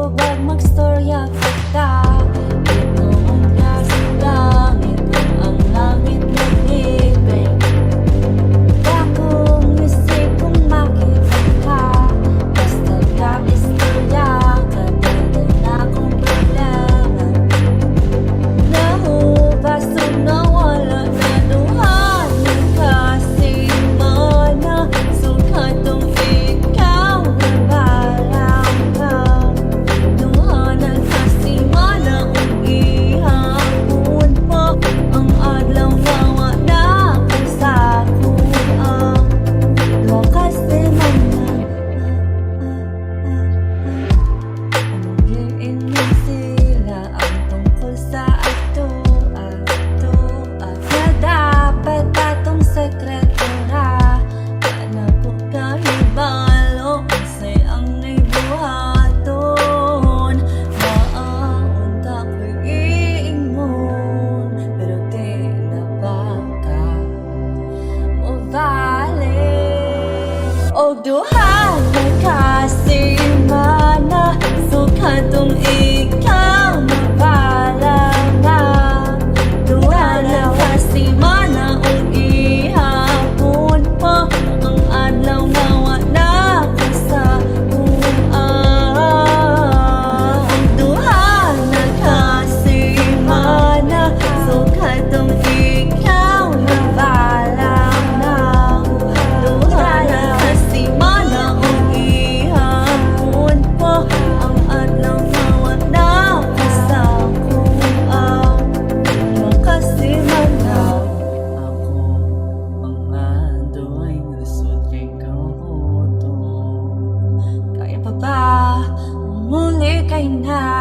hubag magstorya kita. Inoon ka sa langit, ang langit nag-ibig. Dakong isip kung makita ka, basta ka istorya, kadagan akong problema. Nahubasog na wala na duhan ng kasimana, sukatong ikaw na balang ka. Duhan ng kasimana kung ihapon mo, ang adlaw nawa na kung sa kuang kasimana. Amliin mo sila ang tungkol sa ato na dapat atong sekreto ra. Kana ko kahibalo unsay ang naibuhaton. Maaunta ko'y iingon, pero di na baka mo vale. Og duha na kasimana, sukatong ikaw mabalang na. Duha na kasimana ug ihapon mo, ang adlaw nawa na ka sa kuang. Og duha na kasimana, sukatong ikaw mabalang na. Duha na kasimana ug ihapon mo, ang adlaw nawa na ka sa kuang kasimana. Ako mga duhay lisod kay kabuto. Kaya pa ba muli kay na